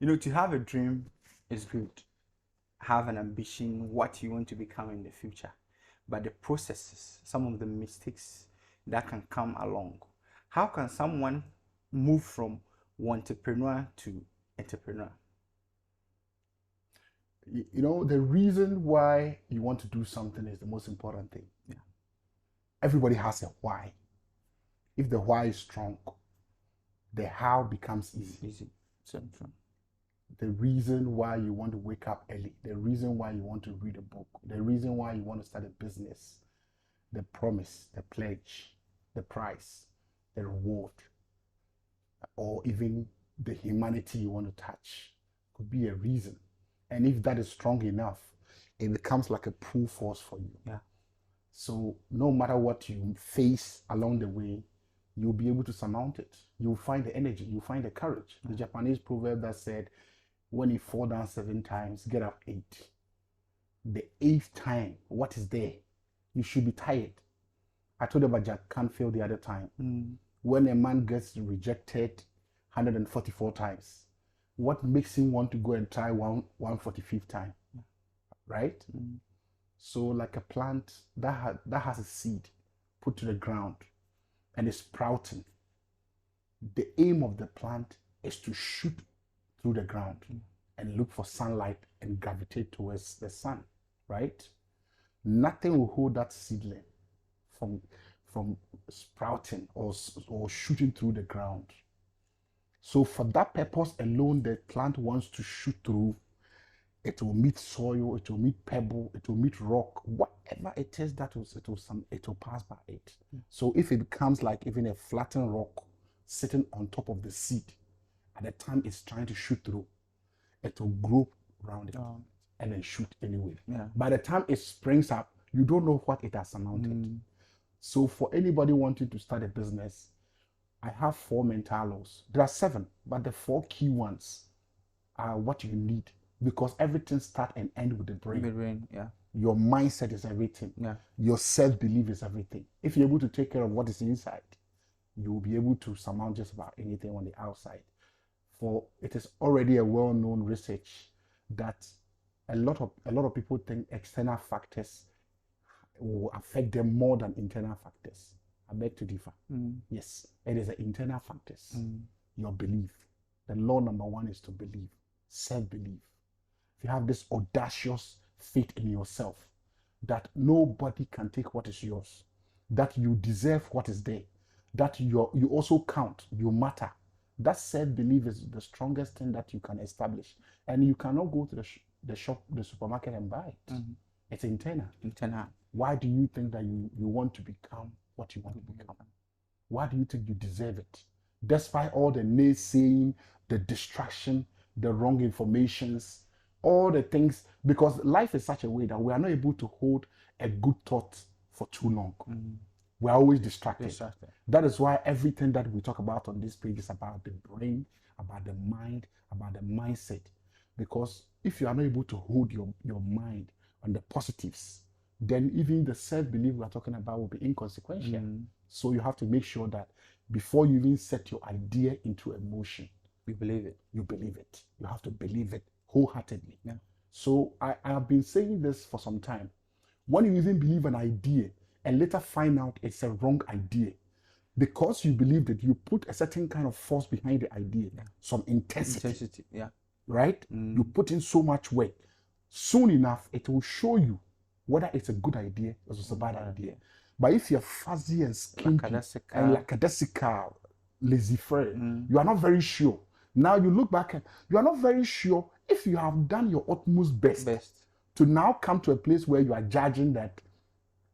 To have a dream is good. Have an ambition, what you want to become in the future. But the processes, some of the mistakes that can come along. How can someone move from entrepreneur to entrepreneur? The reason why you want to do something is the most important thing. Yeah. Everybody has a why. If the why is strong, the how becomes easy. So, the reason why you want to wake up early, the reason why you want to read a book, the reason why you want to start a business, the promise, the pledge, the price, the reward, or even the humanity you want to touch could be a reason. And if that is strong enough, it becomes like a pull force for you. Yeah. So no matter what you face along the way, you'll be able to surmount it. You'll find the energy, you'll find the courage. The Japanese proverb that said, when you fall down 7 times, get up 8. The 8th time, what is there? You should be tired. I told you about Jack Canfield the other time. When a man gets rejected 144 times, what makes him want to go and try 145th time? Right? So like a plant that has a seed put to the ground and is sprouting. The aim of the plant is to shoot through the ground and look for sunlight and gravitate towards the sun, right? Nothing will hold that seedling from sprouting or shooting through the ground. So for that purpose alone, the plant wants to shoot through. It will meet soil, it will meet pebble, it will meet rock, whatever it is that it will pass by it. So if it becomes like even a flattened rock sitting on top of the seed, at the time it's trying to shoot through, it will grow around it and then shoot anyway. Yeah. By the time it springs up, you don't know what it has surmounted. So for anybody wanting to start a business, I have 4 mental laws. There are 7, but the 4 key ones are what you need, because everything starts and ends with the brain. The brain, yeah. Your mindset is everything. Yeah. Your self-belief is everything. If you're able to take care of what is inside, you will be able to surmount just about anything on the outside. For it is already a well-known research that a lot of people think external factors will affect them more than internal factors. I beg to differ. Yes, it is the internal factors. Your belief. The law number 1 is to believe. Self-belief. If you have this audacious faith in yourself that nobody can take what is yours, that you deserve what is there, that you also count, you matter. That self-belief is the strongest thing that you can establish. And you cannot go to the shop, the supermarket and buy it. It's internal. Why do you think that you want to become what you want to become? Why do you think you deserve it? Despite all the naysaying, the distraction, the wrong informations, all the things, because life is such a way that we are not able to hold a good thought for too long. We are always distracted. That is why everything that we talk about on this page is about the brain, about the mind, about the mindset. Because if you are not able to hold your mind on the positives, then even the self-belief we are talking about will be inconsequential. So you have to make sure that before you even set your idea into emotion, you believe it. You believe it. You have to believe it wholeheartedly. Yeah. So I have been saying this for some time. When you even believe an idea and later find out it's a wrong idea, because you believed it, you put a certain kind of force behind the idea, some intensity. Yeah. Right? You put in so much work. Soon enough, it will show you whether it's a good idea or it's a bad idea. But if you're fuzzy and skinky and lackadaisical, laissez-faire, you are not very sure. Now you look back and you are not very sure if you have done your utmost best to now come to a place where you are judging that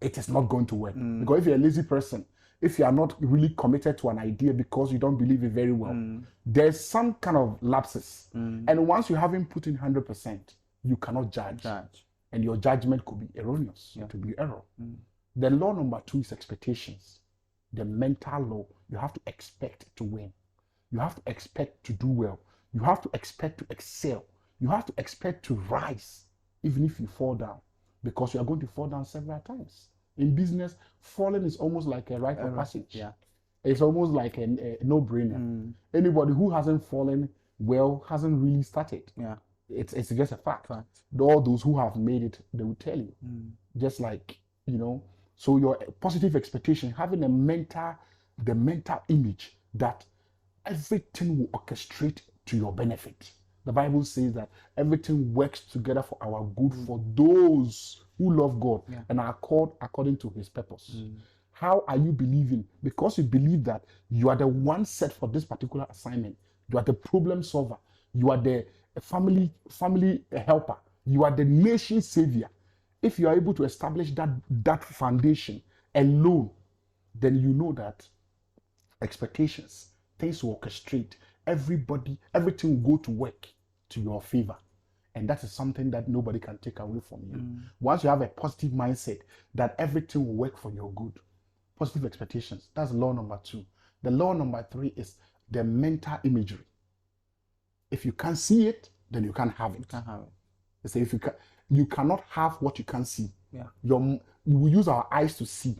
it is not going to work. Because if you're a lazy person, if you are not really committed to an idea because you don't believe it very well, there's some kind of lapses. And once you haven't put in 100%, you cannot judge. And your judgment could be erroneous. It could be error. The law number 2 is expectations. The mental law, you have to expect to win. You have to expect to do well. You have to expect to excel. You have to expect to rise, even if you fall down, because you are going to fall down several times. In business, falling is almost like a rite of passage. It's almost like a no-brainer. Anybody who hasn't fallen well hasn't really started. Yeah. It's just a fact. Fact. All those who have made it, they will tell you. Just like, so your positive expectation, having the mental image that everything will orchestrate to your benefit. The Bible says that everything works together for our good for those who love God and are called according to his purpose. How are you believing? Because you believe that you are the one set for this particular assignment. You are the problem solver. You are the family helper. You are the nation savior. If you are able to establish that foundation alone, then you know that expectations, things will orchestrate. Everything will go to work to your favor. And that is something that nobody can take away from you. Once you have a positive mindset that everything will work for your good, positive expectations, that's law number 2. The law number 3 is the mental imagery. If you can't see it, then you can't have it. You can't have it. They say you cannot have what you can't see. Yeah. We use our eyes to see,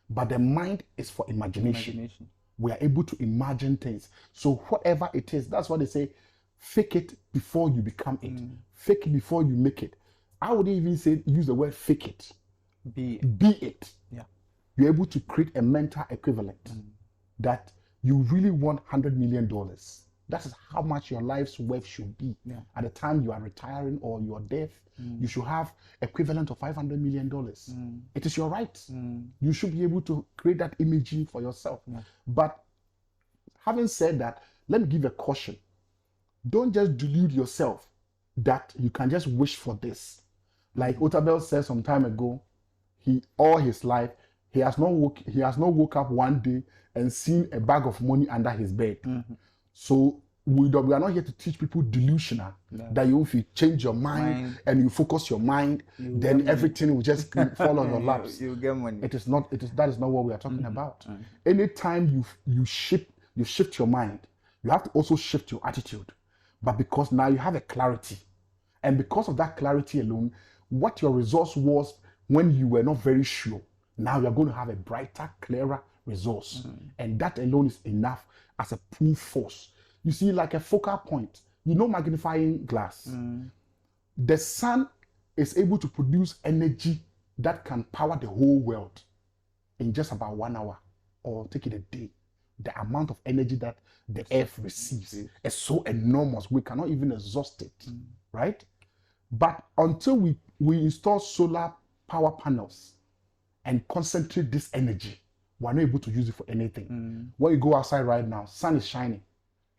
but the mind is for imagination. We are able to imagine things. So whatever it is, that's what they say, fake it before you become it. Fake it before you make it. I wouldn't even say use the word fake it. Be it. Yeah. You're able to create a mental equivalent that you really want $100 million. That is how much your life's worth should be. Yeah. At the time you are retiring or you are deaf, you should have equivalent of $500 million. It is your right. You should be able to create that imaging for yourself. Yeah. But having said that, let me give a caution. Don't just delude yourself that you can just wish for this. Like Otabel said some time ago, all his life, he has not woke up one day and seen a bag of money under his bed. So we are not here to teach people delusional that if you change your mind and you focus your mind, then everything will just fall on your laps. You get money. That is not what we are talking about. Anytime you shift your mind, you have to also shift your attitude. But because now you have a clarity, and because of that clarity alone, what your resource was when you were not very sure, now you're going to have a brighter, clearer resource. And that alone is enough as a pull force. You see, like a focal point, magnifying glass. The sun is able to produce energy that can power the whole world in just about 1 hour, or take it a day. The amount of energy that the earth receives is so enormous, we cannot even exhaust it, right? But until we install solar power panels and concentrate this energy, we're not able to use it for anything. When you go outside right now, sun is shining,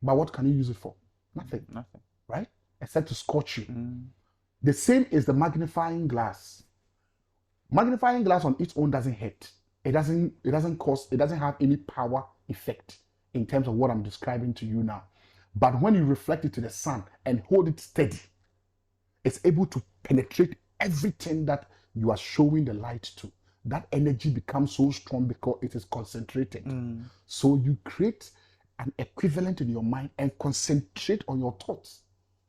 but what can you use it for? Nothing, right? Except to scorch you. The same is the magnifying glass. Magnifying glass on its own doesn't hurt. It doesn't have any power effect in terms of what I'm describing to you now. But when you reflect it to the sun and hold it steady, it's able to penetrate everything that you are showing the light to. That energy becomes so strong because it is concentrated. So you create an equivalent in your mind and concentrate on your thoughts,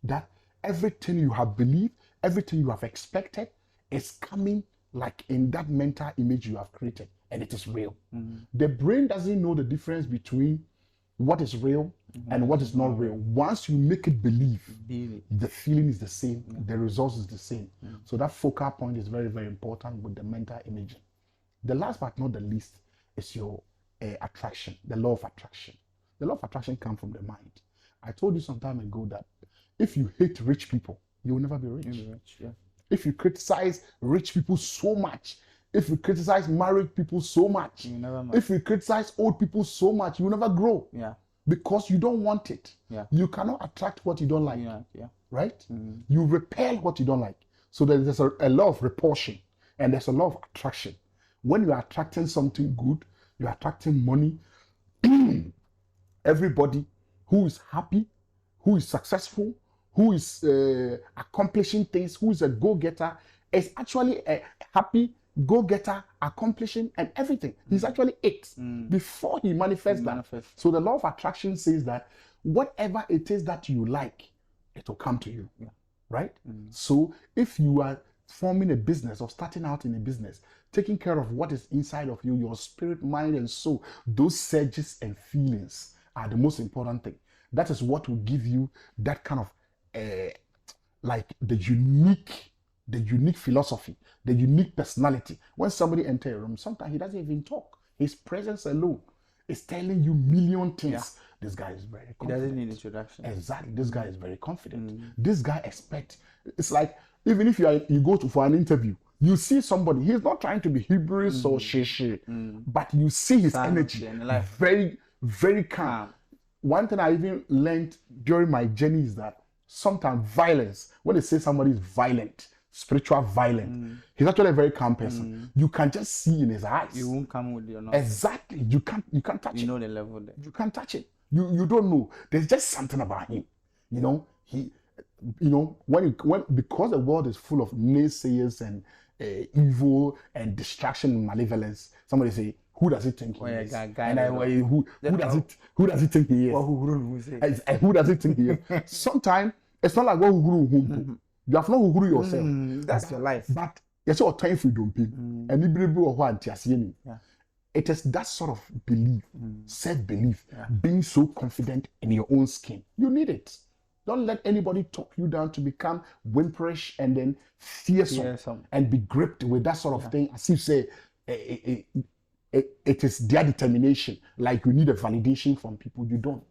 that everything you have believed, everything you have expected is coming like in that mental image you have created, and it is real. The brain doesn't know the difference between what is real and what is not real. Once you make it believe, the feeling is the same, the result is the same. So that focal point is very, very important with the mental imaging. The last but not the least is your attraction, the law of attraction. The law of attraction comes from the mind. I told you some time ago that if you hate rich people, you will never be rich. You'll be rich, yeah. If you criticize rich people so much, if you criticize married people so much, if you criticize old people so much, you will never grow. Yeah. Because you don't want it. Yeah. You cannot attract what you don't like. Yeah. Right? You repel what you don't like. So there's a law of repulsion and there's a law of attraction. When you are attracting something good, you're attracting money. Everybody who is happy, who is successful, who is accomplishing things, who is a go-getter, is actually a happy go-getter, accomplishing and everything. He's actually it before he manifests that. So the law of attraction says that whatever it is that you like, it will come to you. Yeah. Right? So if you are forming a business or starting out in a business, taking care of what is inside of you, your spirit, mind, and soul, those surges and feelings are the most important thing. That is what will give you that kind of like the unique philosophy, the unique personality. When somebody enters a room, sometimes he doesn't even talk. His presence alone is telling you million things. Yeah. This guy is very He confident. doesn't need introduction. Exactly. This guy is very confident. This guy expects. It's like even if you go for an interview, you see somebody. He's not trying to be Hebrews or shishi, but you see his energy, very, very calm. One thing I even learned during my journey is that sometimes violence, when they say somebody is violent, spiritual violent, he's actually a very calm person. You can just see in his eyes. You won't come with your knowledge. Exactly. You can't touch it. You know the level there. You can't touch it. You don't know. There's just something about him. When because the world is full of naysayers and evil and distraction and malevolence, somebody say, who does he think he is? Who does he think he is? And who does he think he is? Sometimes it's not like who you have not who yourself. That's your life. But yes, your time freedom and it is that sort of belief, self-belief, being so confident in your own skin. You need it. Don't let anybody talk you down to become whimperish and then fearsome and be gripped with that sort of thing, as if say it is their determination. Like you need a validation from people. You don't.